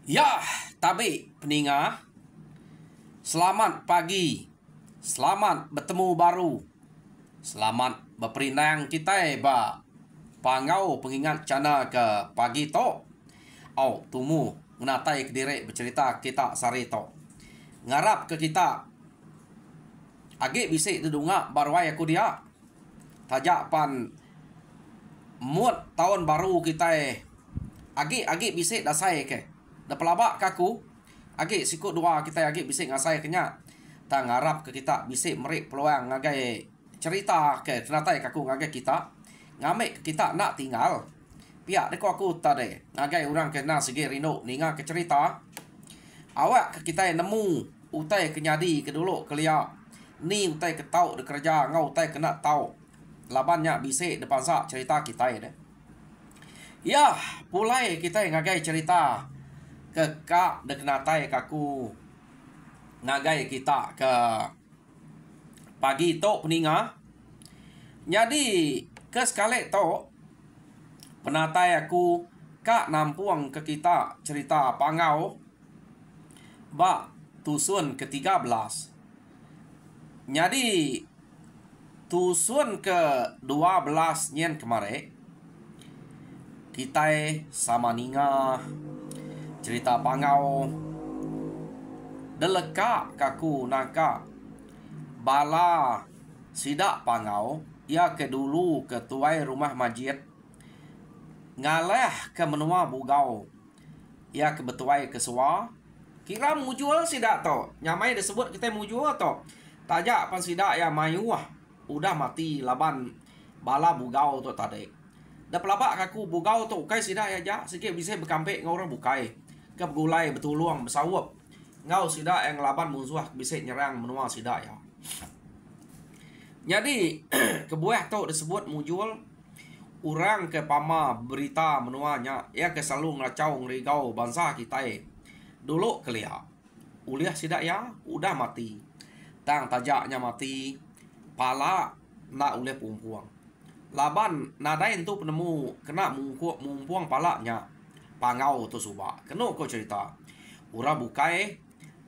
Ya, tapi peninga, selamat pagi, selamat bertemu baru, selamat berperinang kita ba pangau pengingat cana ke pagi to. Tumu menatai ke diri bercerita kita sari to. Ngarap ke kita agi bisik dudunga barwai aku dia. Tajak pan mood tahun baru kita agi bisik dasai ke. Da pelabak kaku agi sikut dua kita agi bisik ngasai kenya ta ngarap ke kita bisik merik peluang ngagai cerita ke kenatai kaku ngagai kita ngamek ke kita nak tinggal pihak deko aku tade ngagai orang kena segi rino ninga ke cerita awak ke kita nemu utai kenyadi ke dulu kelia ni utai ke tau de kerja ngau utai kena tau labannya bisik depan sa cerita kita ya. Ya, pulai kita ngagai cerita ke kak de kenatai kaku ngagai kita ke pagi to peninga. Jadi ke sekali to penatai aku kak nampuang ke kita cerita pangau ba tusun ke-13. Jadi tusun ke-12 nyen kemarin kita sama ninga cerita pangau deleka kaku naka bala sidak pangau ia ke dulu ketuai rumah masjid ngaleh ke menua bugau ia ke betuai ke suwa kira mujual sidak to nyamai disebut kita mujual to tajak pan sidak ya mayu udah mati laban bala bugau to tadi da pelabak kaku bugau to kai sidak ya ja sikit bisa berkampe ngorang bukai ke gulai betuluang besawap ngau sidak yang laban musuh bisa nyerang menua sidak ya. Jadi kebuah tu disebut mujual orang ke pama berita menuanya ya ke selalu ngacau ngerigau bangsa kita dulu kelia uliah sidak ya udah mati tang tajaknya mati pala nak uleh pumpuang laban nadain tu penemu kena mumpuang palanya pangau tu suba kena ko cerita ura bukai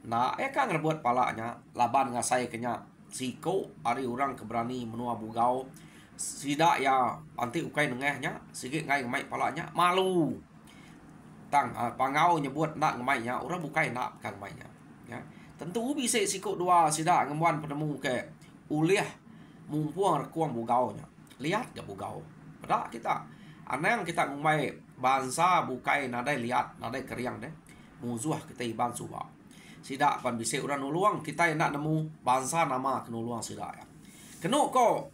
na kan ngerebut palanya laban ngasai kenya siko ari orang keberani menua bugau sidak ya anti ukai nengehnya sikit ngai ngemai palanya malu tang pangau nyebut nak ngemainya orang bukai nak kan ngemainya ya tentu bisa siko dua sidak ngemuan penemu ke uliah mumpuang rekuang bugaunya lihat gak bugau pada kita anang kita ngemai bangsa bukai nadai lihat nadai keriang deh musuh kita iban suba sidak pan bisa orang nuluang kita nak nemu bangsa nama kenuluang sidak ya kenu ko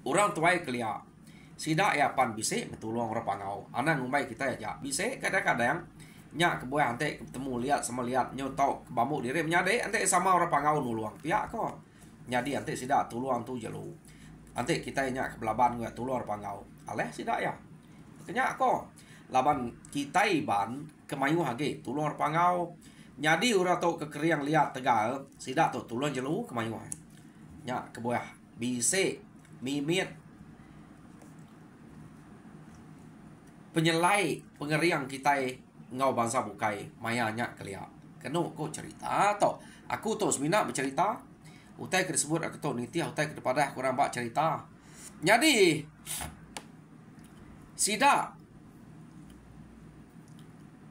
orang tuai kelia sidak ya pan bisa metuluang orang pangau anang ngemai kita ya bisa kadang-kadang nya kebuah ante ketemu lihat sama lihat nyotau bambu diri menyade ante sama orang pangau nuluang pihak ko nyadi ante sidak tuluang tu jelu ante kita nya kebelaban nggak tulur pangau aleh sidak ya kenya ko laban kita ban kemayu hage tulur pangau nyadi ura to kekeriang lihat tegal sidak to tulur jelu kemayu nya kebuah bise mimit penyelai pengeriang kita ngau bangsa bukai mayanya kelia kenu ko cerita to aku to semina bercerita utai ke disebut aku to niti utai ke depada kurang bak cerita jadi sidak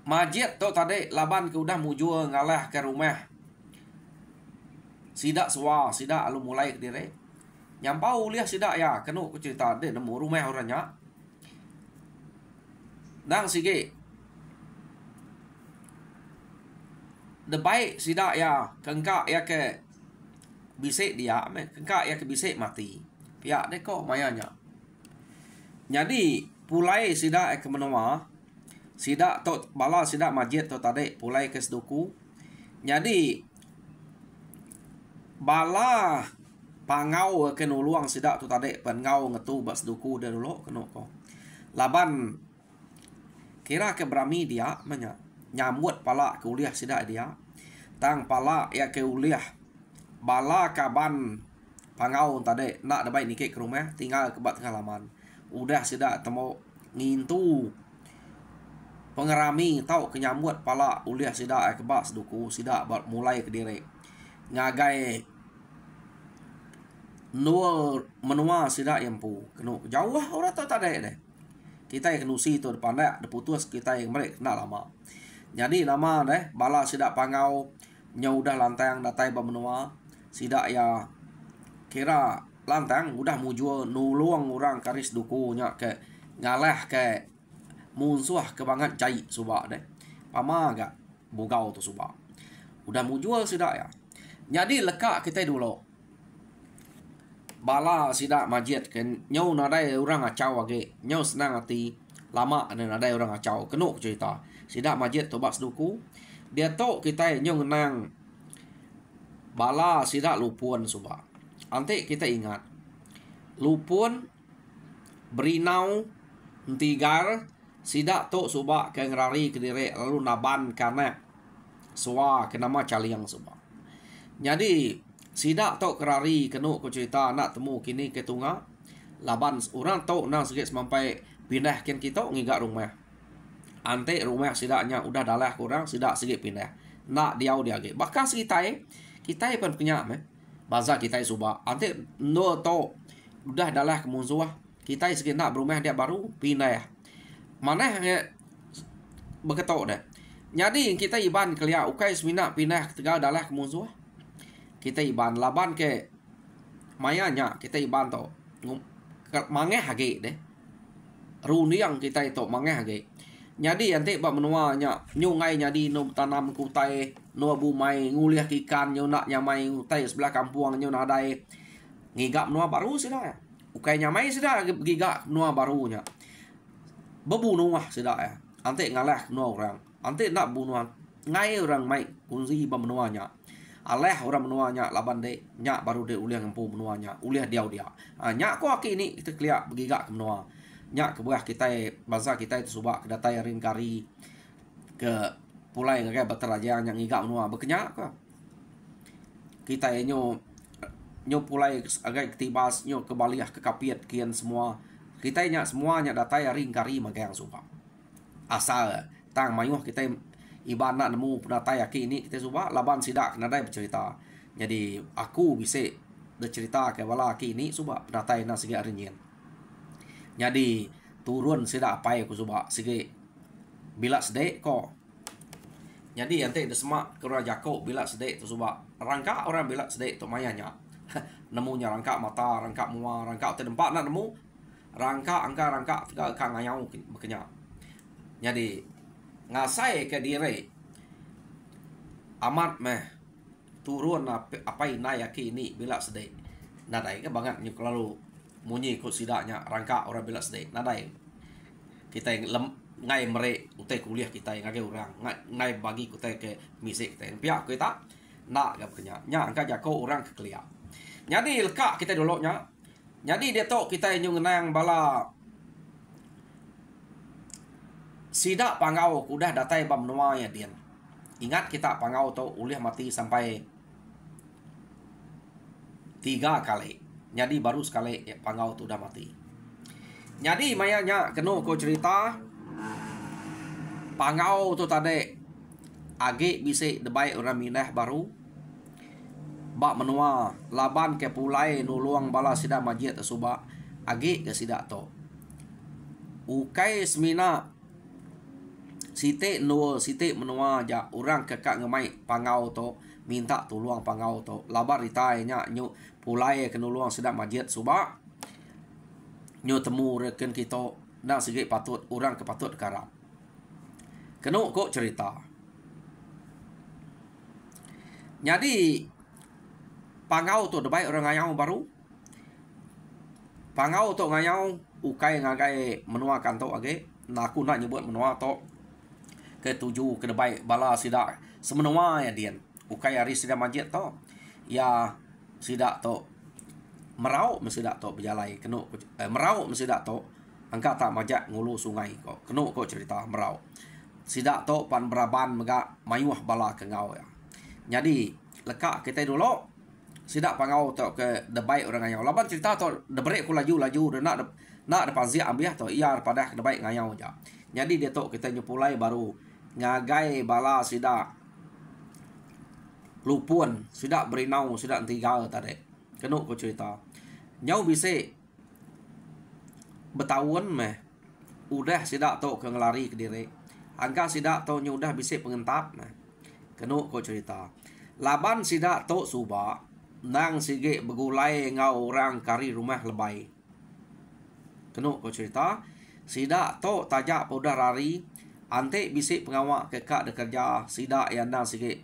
masjid tu tadi laban ke udah mujur ngalah ke rumah sidak suwa sidak alu mulai ke diri nyampau lihat sidak ya kenu ku cerita dia nemu rumah orangnya nang sige de baik sidak ya kengkak ya ke bisik dia kengkak ya ke bisik mati pihak deko mayanya jadi pulai sidak ke menua sidak to bala sidak masjid to tadi pulai ke seduku jadi bala pangau ke nuluang sidak tu tadi pengau ngetu bas seduku dia dulu keno ko laban kira ke berami dia menya nyambut pala ke uliah sidak dia tang pala ya ke uliah bala kaban pangau tadi nak dabai nikik ke rumah tinggal ke bat halaman udah sidak temu ngintu pengerami tau kenyamut pala uliah sida kebak seduku sida mulai ke diri ngagai nual menua sida yang pu kenu jauh orang tak ada deh kita yang kenusi tu depan dah putus kita yang mereka kena lama jadi nama deh bala sida pangau nyau udah lantang datai menua sida ya kira lantang udah mujual nuluang orang karis dukunya ke ngalah ke munsuah kebangan cai subak deh pama agak bugau tu subak udah mujual sida ya jadi lekak kita dulu bala sida majid kan nyau nadai orang acau age nyau senang hati lama ada nadai orang acau kenu cerita sida majid tobat seduku dia tok kita nyau ngenang bala sida lupun subak ante kita ingat lupun berinau tigar sida tok subak ke ngerari ke dire lalu naban karena suwa ke nama caliang subak jadi sida tok kerari kenu ko cerita nak temu kini ke tunga laban orang tok nang sikit sampai pindah ken kita ngigak rumah ante rumah sidaknya udah dalah kurang sidak sikit pindah nak diau dia ge bakas kita pun punya baza kita suba ante no tok udah dalah kemunsuah kita sikit nak berumah dia baru pindah mana beketok dah jadi kita iban kelia ukai semina pindah tegal dalah kemunsuah kita iban laban ke mayanya kita iban to mangeh hage deh runiang kita itu mangeh hage jadi nanti bak menuanya nyungai jadi no tanam kutai no bumai nguliah ikan nyo nak nyamai kutai sebelah kampung nyo nadai ngigap no baru sudah ukai nyamai sudah gigap no barunya bebu nuah sudah ya nanti ngalah no orang nanti nak bunuh ngai orang mai kunzi bak menuanya aleh orang menuanya laban de nyak baru de uliah ngempu menuanya uliah dia nyak ko aki ni kita keliak begigak ke menua nyak ke buah kita bangsa kita itu subak ke datai ring kari ke pulai ngagai bateraja yang ngigak menua berkenyak ke kita nyo pulai agak ketibas nyo ke baliah ke kapiat kian semua kita nyak semuanya datai ring kari magang subak asal tang mayuh kita iban nak nemu penatai aki ini kita subak laban sidak nadai bercerita jadi aku bisa bercerita ke bala aki ini subak penatai nak segi arinyin jadi turun sidak apai aku subak segi bila sedek ko jadi nanti ada semak ke raja ko bila sedek tu subak rangka orang bila sedek tu mayanya nemunya rangka mata rangka mua rangka tempat nak nemu rangka rangka kang ngayau berkenyak jadi ngasai ke diri amat meh turun apa inai aki ini bila sedek nadai ke banget nyuk lalu munyi ikut sidaknya rangka orang bila sedek nadai kita yang ngai merek utai kuliah kita yang agak orang ngai bagi kita ke misik kita pihak kita nak gak punya nya angka jako orang ke kelia jadi lekak kita dulu nya jadi dia tok kita yang ngenang bala sidak pangau udah datai bam noa ya dian ingat kita pangau tu uliah mati sampai 3 kali jadi baru sekali ya, pangau tu udah mati jadi mayanya kenu ko cerita pangau tu tadi age bisa debai orang minah baru bak menua laban ke pulai nuluang bala sidak majid suba age ke sidak to ukai semina siti menua aja orang kekak ngemai pangau to minta tuluang pangau to labar ritainya nyu pulai kenuluang sedap majid suba nyu temu reken kita nak segi patut orang ke patut karap kenu kok cerita jadi pangau to debai orang ngayau baru pangau to ngayau ukai ngagai menua kanto age naku nak nyebut menua to ketujuh ke debai bala sidak semenua ya dian ukai hari sidak majid to ya sidak to merau mesidak to berjalai kenu merau mesidak to angka tak majak ngulu sungai kok kenu kok cerita merau sidak to pan beraban mega mayuah bala ke ngau ya jadi lekak kita dulu sidak pangau to ke debai orang ngayau laban cerita to debrek ku laju dan nak depan zia ambiah to iya pada ke debai ngayau ja Jadi dia tok kita nyepulai baru ngagai bala sida lupuan, sida berinau, sida tinggal tadi. Kenu ko cerita. Nyau bisa bertahun meh udah sida tok ke ngelari ke diri. Angka sida tok udah bisa pengentap nah. Kenu ko cerita. Laban sida tok suba nang sige begulai ngau orang kari rumah lebay. Kenu ko cerita. Sida tok tajak podah rari ante bisik pengawak kekak de kerja sida yang nang sige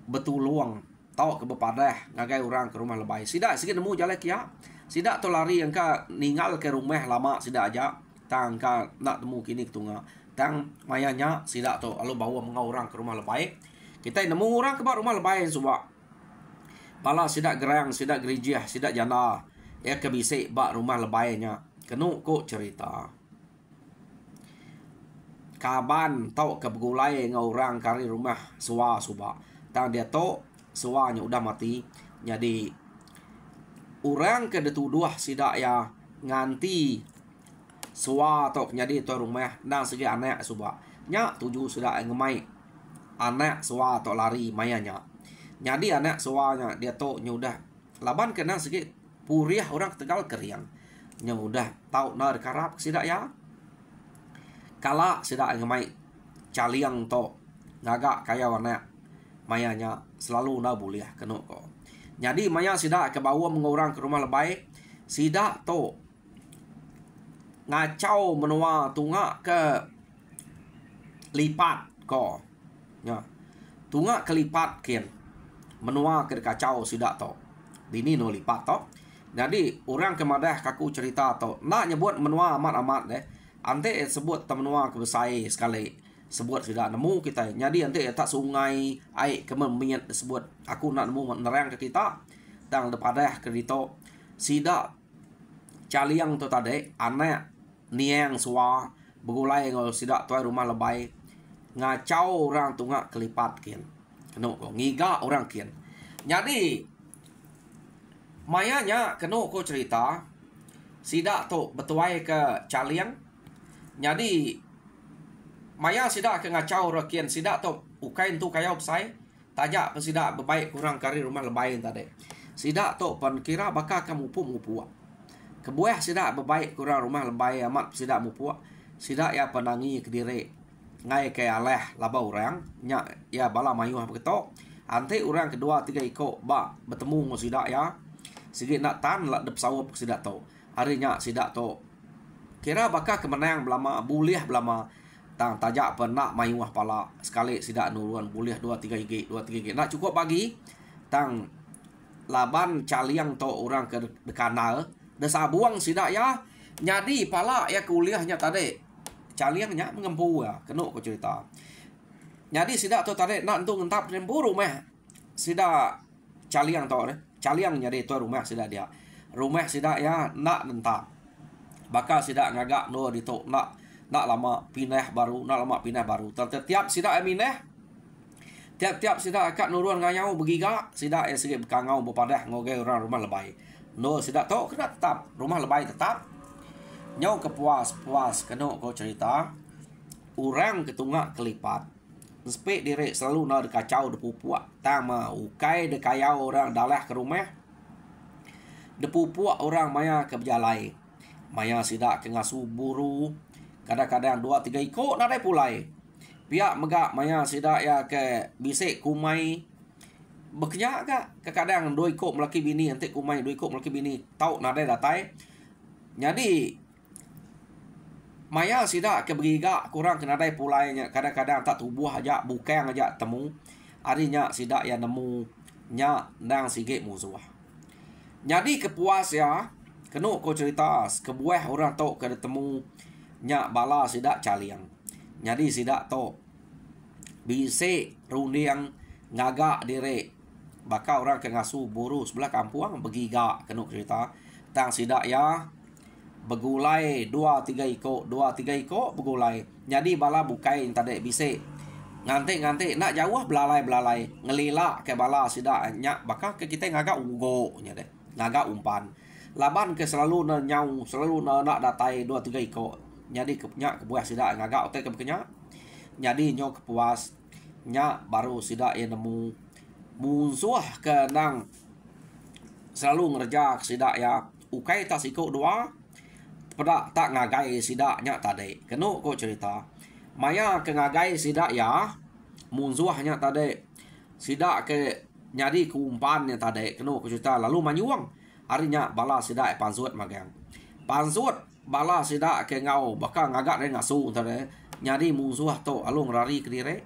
betuluang tok ke bepadah ngagai orang ke rumah lebay. Sida sige nemu jalan kia. Sida tok lari angka ninggal ke rumah lama sida aja tang ka nak temu kini ketunga. Tang mayanya sida tok alu bawa mengau orang ke rumah lebay. Kita nemu orang ke rumah lebay suba. Pala sida gerang, sida gerijah, sida jana. Ya ke bisik bak rumah lebaynya. Kenu ko cerita. Kaban tau ke begulai ngau orang kari rumah suwa suba. Tang dia tau suwanya udah mati. Jadi orang ke detuduh sida ya nganti suwa tau jadi tu rumah nang segi anak suba. Nya tuju sudah ngemai anak suwa tau lari mayanya. Jadi anak suwanya dia tau nyudah laban kena segi puriah orang Tegal keriang. Nyudah tau na karap sida ya. Kala sida ngemai caliang to ngagak kaya warna mayanya selalu na buliah kenu ko. Jadi maya sida ke bawa mengurang ke rumah lebay sida to ngacau menua tunga ke lipat ko. Ya. Tunga kelipat kian menua ke kacau sida to. Bini no lipat to. Jadi orang kemadah kaku cerita to nak nyebut menua amat-amat deh. Ante sebut temenua kebesai sekali sebut sudah nemu kita. Jadi ante tak sungai air kememiat sebut aku nak nemu nerang ke kita dan depadah ke dito sida caliang tu tadi anak niang suwa begulai ngol sida tuai rumah lebay ngacau orang tunga kelipat kian. Kenu ko ngiga orang kian. Jadi mayanya kenu ko cerita sida tu betuai ke caliang. Jadi maya sida ke ngacau rakian sida tu ukain tu kaya upsai tajak pesida bebaik kurang kari rumah lebayin tadi. Sida tu pan kira bakal kamu mupu. Kebuah sida bebaik kurang rumah lebay amat sida mupu. Sida ya penangi ke diri ngai ke aleh laba orang nya ya bala mayu apa ketok. Ante orang kedua tiga ikut ba bertemu ngo sida ya. Sigi nak tan la dep sawap sida tu. Harinya sida tu kira bakal kemenang belama buliah belama tang tajak pernah mayuah pala sekali sida nuruan buliah 2-3 gig nak cukup bagi tang laban caliang to orang ke kanal desa buang sida ya. Jadi pala ya kuliahnya tadi caliangnya mengempu ya kenu ko cerita. Jadi sida to tadi nak entung entap remburu meh sida caliang to caliang jadi to rumah sida dia rumah sida ya nak entap bakal sida ngagak no dito nak lama pindah baru tiap sida amineh tiap sida akak nuruan ngayau begiga sida segi bekangau bepadah ngoge orang rumah lebay no sida to kena tetap rumah lebay tetap nyau kepuas kena ko cerita orang ketunga kelipat spek diri selalu na dekacau de pupuak tama ukai de kayau orang dalah ke rumah de pupuak orang maya ke berjalai. Maya sida ke ngasu buru kadang-kadang 2-3 ikut nadai pulai. Pihak megak maya sida ya ke bisik kumai beknya agak kadang 2 ikut melaki bini nanti kumai 2 ikut melaki bini tau nadai datai. Jadi maya sida ke begiga kurang ke nadai pulainya kadang-kadang tak tubuh aja bukang aja temu. Arinya sida ya nemu nya nang sige musuh. Jadi kepuas ya kenu ko cerita kebuah orang tok ke temu nya bala sida caliang. Jadi sida tok bise rundiang ngagak dire bakal orang ke ngasu buru sebelah kampung begiga kenu cerita tang sida ya begulai 2-3 ikut begulai. Jadi bala bukai tadi bise nganti nak jauh belalai ngelila ke bala sida nya bakal ke kita ngagak ugo nya deh ngagak umpan laban ke selalu na nyau selalu na nak datai 2-3 ikut Jadi nya kepuas sida ngagak otek kenya. Jadi nyo kepuas nya baru sida ia nemu musuh ke nang selalu ngerja sida ya ukai tak sikok dua pada tak ngagai sida nya tade kenu ko cerita maya ke ngagai sida ya musuhnya tade sida ke nyadi kumpannya tade kenu ko cerita lalu manyuang harinya bala sida pansut magang pansut bala sida ke ngau baka ngagak de ngasu tade nyadi musuh to alung rari ke dire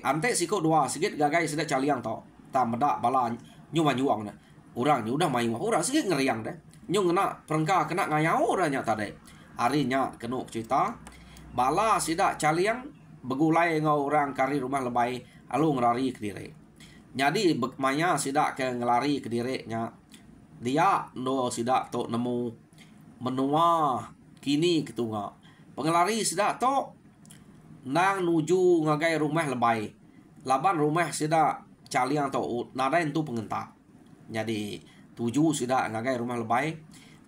ante sikok dua sikit gagai sida caliang to tameda bala nyuma nyuang na orang ni udah main orang sikit ngeriang deh nyung kena perengka kena ngayau orangnya tadi harinya kena cerita bala sida caliang begulai ngau orang kari rumah lebay alu ngelari ke dire jadi maya sida ke ngelari ke dire nya dia no sida to nemu menua kini ketunga pengelari sida to nang nuju ngagai rumah lebay laban rumah sida caliang to nadain tu pengentak jadi tuju sida ngagai rumah lebay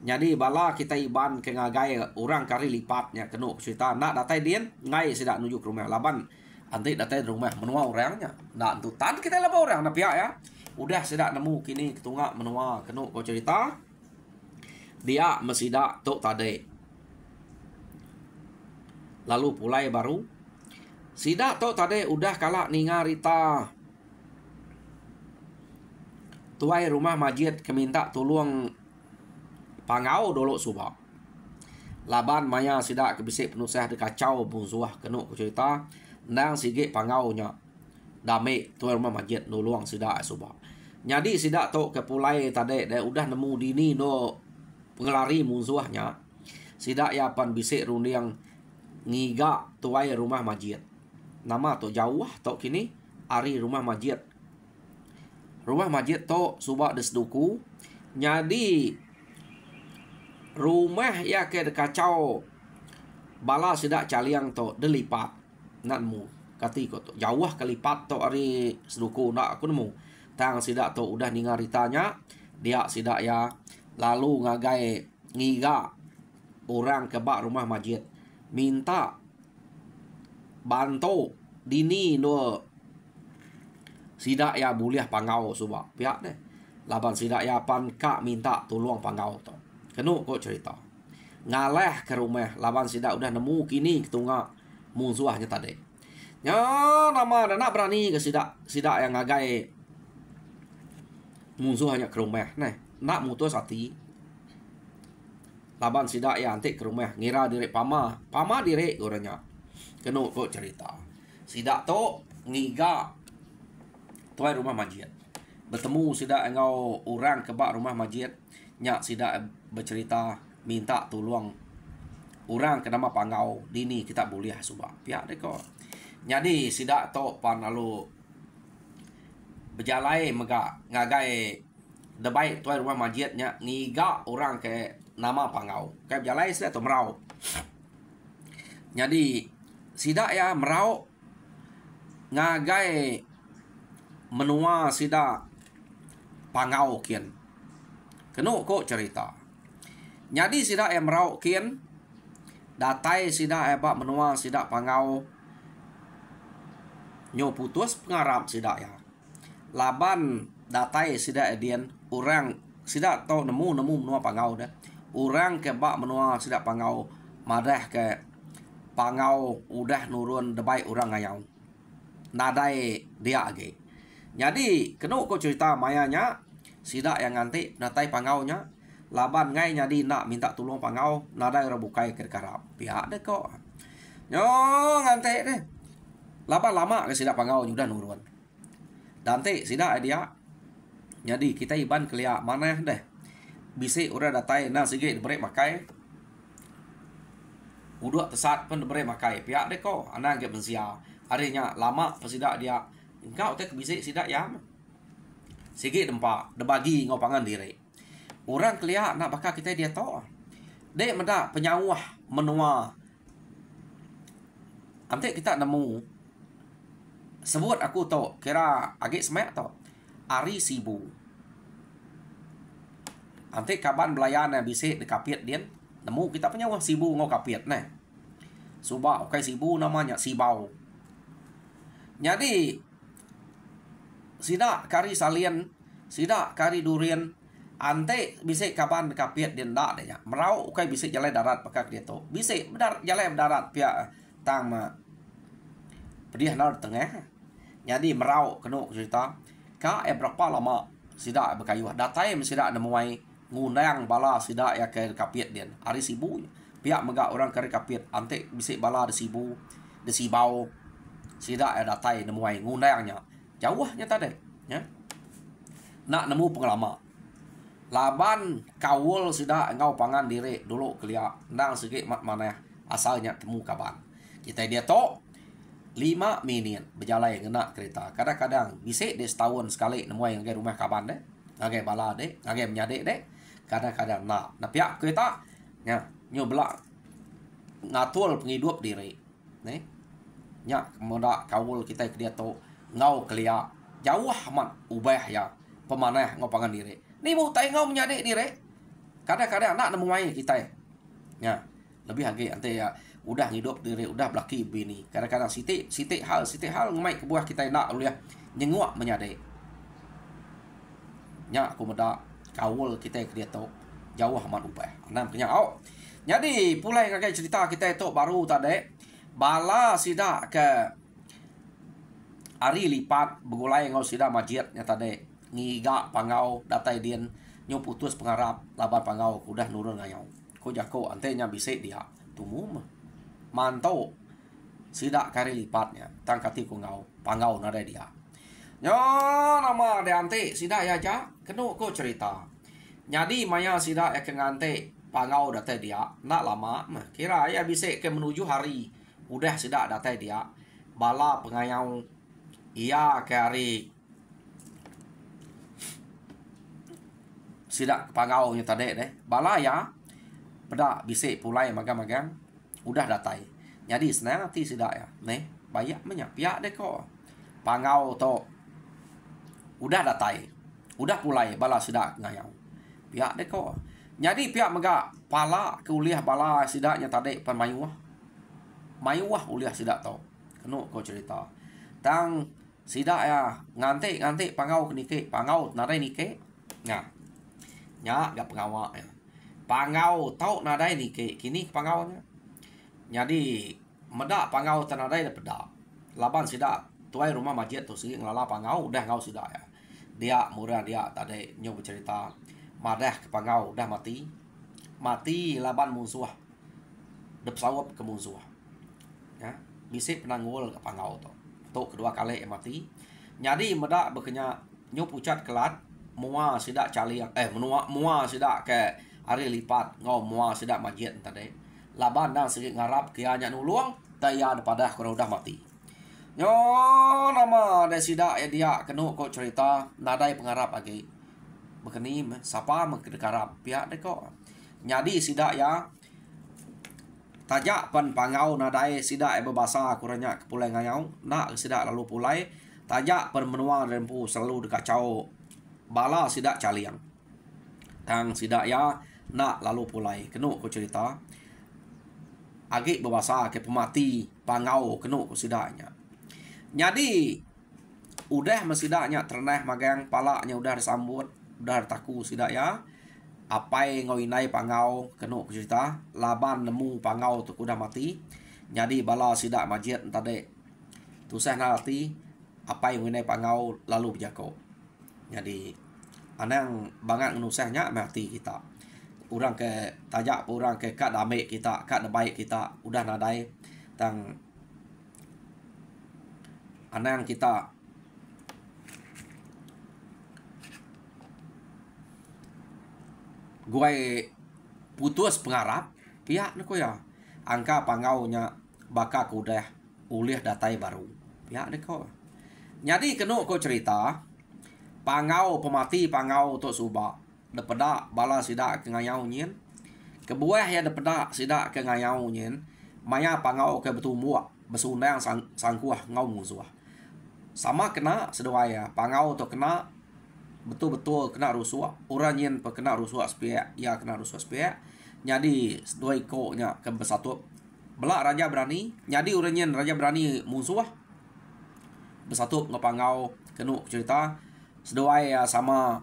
jadi bala kita iban ke ngagai orang kari lipatnya kenu cerita nak datai dien ngai sida nuju ke rumah laban anti datai rumah menua orangnya nak tu tan kita laba orang na pihak ya udah sida nemu kini ketunga menua kenu ko cerita dia mesida tok tade lalu pulai baru sida tok tade udah kalak ninga rita tuai rumah masjid keminta tolong pangau dulu subak laban maya sida kebisik penusah de kacau musuh kenu cerita nang sige pangau nya dame tuai rumah masjid nolong sida subak jadi sida to ke pulai tade dah udah nemu dini no pengelari musuhnya sida ya pan bisik rundiang ngiga tuai rumah masjid nama to jauh to kini ari rumah masjid to subak desduku jadi rumah ya ke kacau bala sida caliang to delipat nanmu kati ko to jauh kelipat to ari seduku nak aku nemu tang sida to udah ningaritanya dia sida ya lalu ngagai ngiga orang ke bak rumah masjid minta bantu dini no sida ya buliah pangau subak pihak deh laban sida ya pan kak minta tolong pangau to kenu kok cerita ngaleh ke rumah laban sida udah nemu kini ketunga musuhnya tadi nya nama nak berani ke sida yang ngagai musuhnya ke rumah nah nak mutus hati laban sida ya antik ke rumah ngira diri pama diri orangnya kenu kok cerita sida to ngiga tuai rumah masjid bertemu sida engau orang kebak rumah masjid nyak sida bercerita minta tolong orang ke nama pangau dini kita boleh subak pihak deko jadi sida to pan lalu berjalai mega ngagai debai tuai rumah masjid nyak ngiga orang ke nama pangau ke berjalai sida to merau jadi sida ya merau ngagai menua sida pangau kian kenu kok cerita jadi sida merau kian datai sida bak menua sida pangau nyo putus pengarap sida ya laban datai sida edian orang sida tau nemu menua pangau dah orang ke bak menua sida pangau madah ke pangau udah nurun debai orang ngayau nadai dia age jadi kenu kok cerita mayanya sida yang nganti natai pangaunya laban ngai jadi nak minta tolong pangau nadai rebukai ke karap pihak deh kok nyo nganti deh laban lama ke sida pangau udah nurun dante sida dia jadi kita iban kelia mana deh bisi udah datai nah sige diberi makai udah tesat pun diberi makai pihak deh kok anak ge bensia harinya lama pesida dia engkau teh bisik sida ya sige dempa debagi ngopangan diri orang kelia nak bakal kita dia to dek meda penyawah menua ante kita nemu sebut aku to kira agak semek to ari sibu ante kaban belayan bisik dekapit dia nemu kita punya wah sibu ngau kapiet nah. Suba okai sibu namanya sibau. Jadi sida kari salien, sida kari durian, ante bisa kapan kapiet dia ndak deh ya. Merau okai bisa jalan darat pakak dia tu. Bisa benar jalan darat pia tang ma pedih nar tengah. Jadi merau kena cerita ka berapa lama sida berkayuh. Datai sida nemuai ngundang bala sida ya ke kapiet dia. Hari sibu pihak megak orang kari kapiet ante bisa bala de sibu, de sibau. Sida ya datai nemuai ngundangnya. Jauhnya tadi ya. Nak nemu pengalaman. Laban kawul sida ngau pangan diri dulu kelia nang segi mat mana asalnya temu kaban. Kita dia to 5 minit berjalan kena kereta. Kadang-kadang bisa di setahun sekali nemu yang ke rumah kaban deh. Ngage bala deh, ngage menyadek deh. Kadang-kadang nak pihak kereta nya nyobla ngatul penghidup diri. Nih. Nya kemudak kawul kita ke dia to ngau kelia jauh amat ubah ya pemanah ngau pangan diri. Ni mau tai ngau menyadek diri. Kadang-kadang nak nemu main kita ya. Lebih lagi ante ya udah hidup diri udah belaki bini. Kadang-kadang sitik hal ngemai ke buah kita nak lu ya nyenguak menyadek. Nya aku muda kawul kita ke dia to jauh amat ubah. Nam punya au. Jadi pulai ngagai cerita kita itu baru tadi bala sida ke hari lipat begulai ngau sida majid nya tadi ngiga pangau datai dien nyu putus pengarap laban pangau udah nurun ngayau ko jako antenya bisa dia tumum mantau sida kari lipatnya tangkati ku ngau pangau nade dia nyo nama de ante sida ya ja kenu ko cerita jadi maya sida ya ke ngante pangau datai dia nak lama kira ya bisa ke menuju hari udah sida datai dia bala pengayau iya ke hari sida pangau nya tadi deh bala ya pada bisa pulai magang-magang udah datai jadi senang hati sida ya nih banyak menyapiak deh kok pangau to udah datai udah pulai bala sida ngayau pihak deh kok jadi pihak mega pala kuliah bala sida nya tadi mayuah uliah sida to kenu ko cerita tang sida ya ngante pangau nike pangau nadai nike nya gak pengawa ya pangau tau nadai nike kini pangaunya jadi meda pangau tanadai da peda laban sida tuai rumah masjid tu sih ngelala pangau udah ngau sida ya dia murah dia tadi nyoba cerita madah ke pangau udah mati laban musuh dep sawap ke musuh ya bisa penanggul ke pangau to kedua kali mati jadi meda bekenya nyup ucat kelat mua sida cali mua sida ke hari lipat ngau mua sida masjid tadi laban dan segi ngarap kianya nulung taya pada kurang udah mati nyo nama de sida ya dia kenu kok cerita nadai pengarap lagi bekeni sapa mengkedekarap pihak de kok nyadi sida ya tajak pan pangau nadai sida e berbahasa kurangnya kepulai ngayau nak sida lalu pulai tajak pan menua rempu selalu dekacau bala sida caliang tang sida ya nak lalu pulai kenu ko cerita agi berbahasa ke pemati pangau kenu ko sidanya jadi udah mesidanya terneh magang palanya udah disambut udah taku sida ya apai ngoinai pangau kenu ko cerita laban nemu pangau tu udah mati jadi bala sida masjid tadi tusah nanti apai ngoinai pangau lalu berjako jadi anang banget nusahnya mati kita orang ke tajak orang ke kad damai kita kad baik kita udah nadai tang anang kita gue putus pengarap pihak ni ko ya angka pangaunya baka kudah ulih datai baru pihak ni ko jadi kenu ko cerita pangau pemati pangau to suba depeda bala sida ke ngayau nyin kebuah ya depeda sida ke ngayau nyin maya pangau ke betumua besunang sangkuah ngau musuh sama kena sedawaya pangau to kena betul-betul kena rusuh orang nyin kena rusuh spek ya kena rusuh spek Jadi dua ikutnya ke bersatu. Belak raja berani. Jadi urenyen raja berani musuh. Bersatu ngepangau kenuk cerita. Seduai ya sama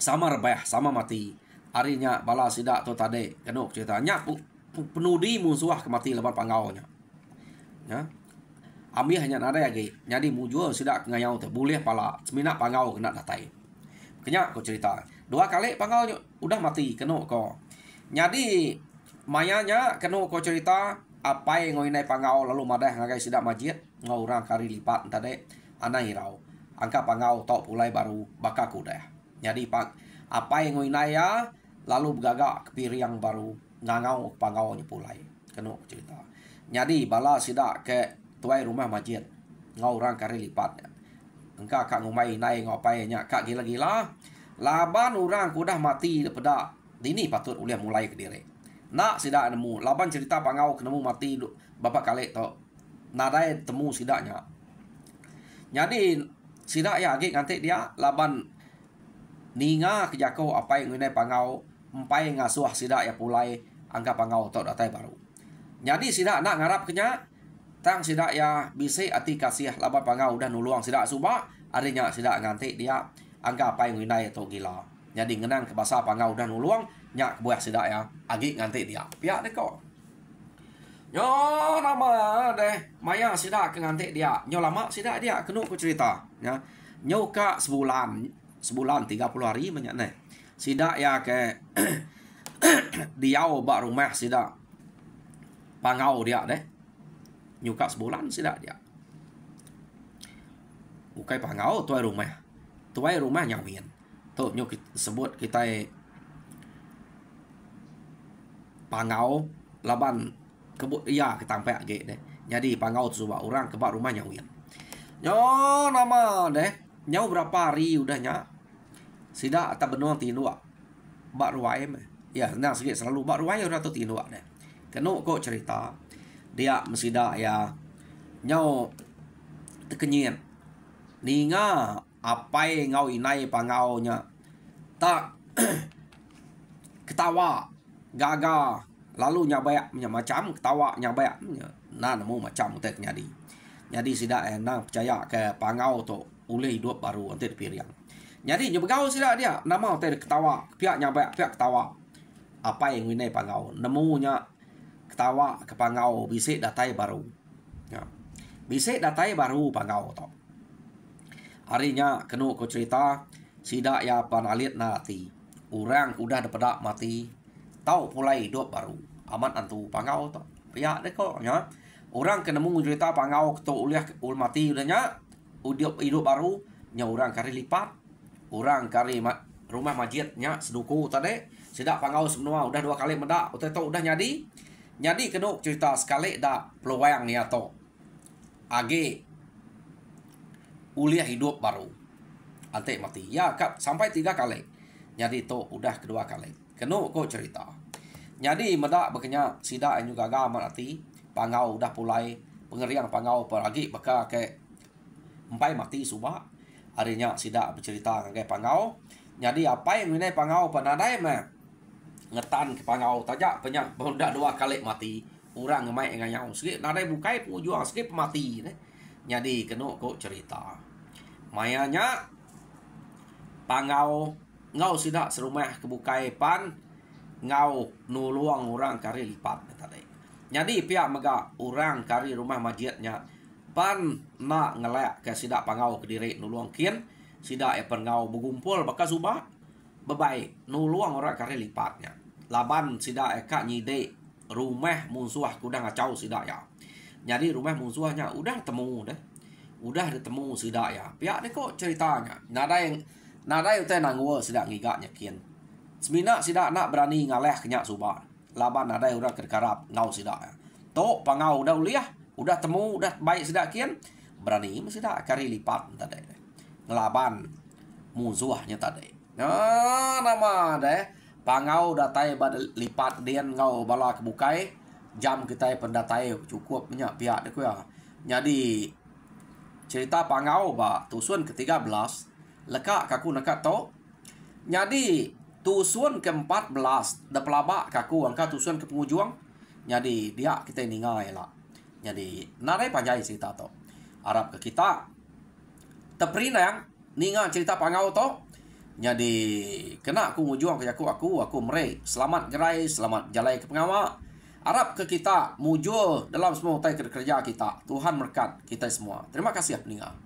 rebah sama mati. Harinya bala sidak tu tadi kenuk ceritanya penudi musuh kemati lebar pangaunya. Ya. Ambil hanya nada lagi. Jadi mujur sidak ngayau tu boleh pala semina pangau kena datai. Kenyak ko cerita. 2 kali pangau udah mati kenuk ko. Jadi mayanya kenuk ko cerita apa yang ngoinai pangau lalu madah ngagai sidak majid ngau orang kari lipat tadi anai rau. Angka pangau tok pulai baru baka kudah. Jadi apa yang ngoinai ya lalu bergagak ke yang baru ngangau pangau nya pulai kenuk cerita. Jadi bala sidak ke tuai rumah masjid ngau orang kari lipat. Engka kak ngumai nai ngopai nya kak gila-gila. Laban orang kudah mati daripada dini patut uliah mulai ke diri. Nak sidak nemu laban cerita pangau kenemu mati bapa kali to. Nadai temu sidaknya. Jadi sidak ya agi nganti dia laban ninga kejako apa yang nginai pangau empai ngasuh sidak ya pulai angka pangau to datai baru. Jadi sidak nak ngarap kenya tang sidak ya bisi ati kasih laban pangau udah nuluang sidak subak adanya sidak nganti dia angka apa yang nginai to gila. Jadi ngenang ke bahasa pangau udah nuluang nyak buah sidak ya agi nganti dia. Pihak deh kok. Yo nama deh maya sidak ke nganti dia. Nyo lama sidak dia kenu ku cerita ya. Nyo ka sebulan 30 hari banyak nih. Sidak ya ke diau bak rumah sidak pangau dia deh. Nyuka sebulan sidak dia. Bukai pangau tuai rumah. Tuai rumah nyawin. Tuh nyuk sebut kita pangau laban kebut ya kita sampai age deh. Jadi pangau tu sebab orang kebak rumah nyawin. Nyo nama deh. Nyau berapa hari udahnya. Sidak atau benuang tinduak. Bak ruai meh. Ya, senang sikit selalu bak ruai udah tu tinduak deh. Kenuk kok cerita dia mesidak ya nyau tekenyin. Ninga apa yang ngau inai pangaunya tak ketawa gaga lalu nyabayak macam ketawa nyabayak nah nemu macam tek jadi sidak enang percaya ke pangau tu ulih hidup baru nanti dipiriang. Jadi nyebegau sidak dia nama teh ketawa pihak nyabayak pihak ketawa apa yang winai pangau nemunya ketawa ke pangau bisik datai baru ya. Bisik datai baru pangau tu harinya kenu ko cerita sidak ya panalit nati orang udah dapat mati tahu pulai hidup baru aman antu pangau tu pihak deh kok ya. Orang kena mu cerita pangau ketua uliah mati udahnya hidup baru nya orang kari lipat orang kari rumah masjidnya seduku tadi sidak pangau semua udah 2 kali medak udah jadi kena cerita sekali dah peluang ni atau age uliah hidup baru ante mati ya kap sampai 3 kali jadi tu udah kedua kali kena kok cerita jadi medak bekenya sidak juga gagal mati pangau udah pulai pengeriang pangau peragi beka ke empai mati subak harinya sidak bercerita ngagai pangau jadi apa yang minai pangau panadai mah ngetan ke pangau tajak penyak udah 2 kali mati orang ngemai nganyau sikit nadai bukai pengujuang sikit mati jadi kena kok cerita mayanya pangau ngau sidak serumah kebukai pan ngau nuluang orang kari lipat tadi. Jadi pihak mega orang kari rumah masjidnya pan nak ngelak ke sidak pangau ke diri nuluang kian sidak ya pengau bergumpul bekas ubah bebai nuluang orang kari lipatnya. Laban sidak eka nyide rumah musuh kuda ngacau sidak ya. Jadi rumah musuhnya udah temu deh. Udah ditemu sidak ya. Pihak ni kok ceritanya. Nada yang teh nangwa sidak ngigaknya kian. Semina sidak nak berani ngaleh kenyak subak. Laban nada yang udah kerkarap ngau sidak ya. Tok pangau udah uliah, udah temu, udah baik sidak kian. Berani sidak kari lipat tadi. Ngelaban musuhnya tadi. Nah, nama deh. Pangau datai bad lipat dian ngau bala kebukai. Jam kita pendatai cukup banyak pihak deh ya. Jadi cerita pangau ba tusun ke-13 lekak kaku nekat to. Jadi tusun ke-14 da pelabak kaku angka tusun ke pengujuang. Jadi dia kita ningai lah. Jadi narai panjai cerita to. Arab ke kita teprina yang ninga cerita pangau to. Jadi kena aku ngujuang ke aku merek selamat gerai, selamat jalai ke pengawa. Arab ke kita mujur dalam semua utai kerja kita. Tuhan berkat kita semua. Terima kasih ya peninggal.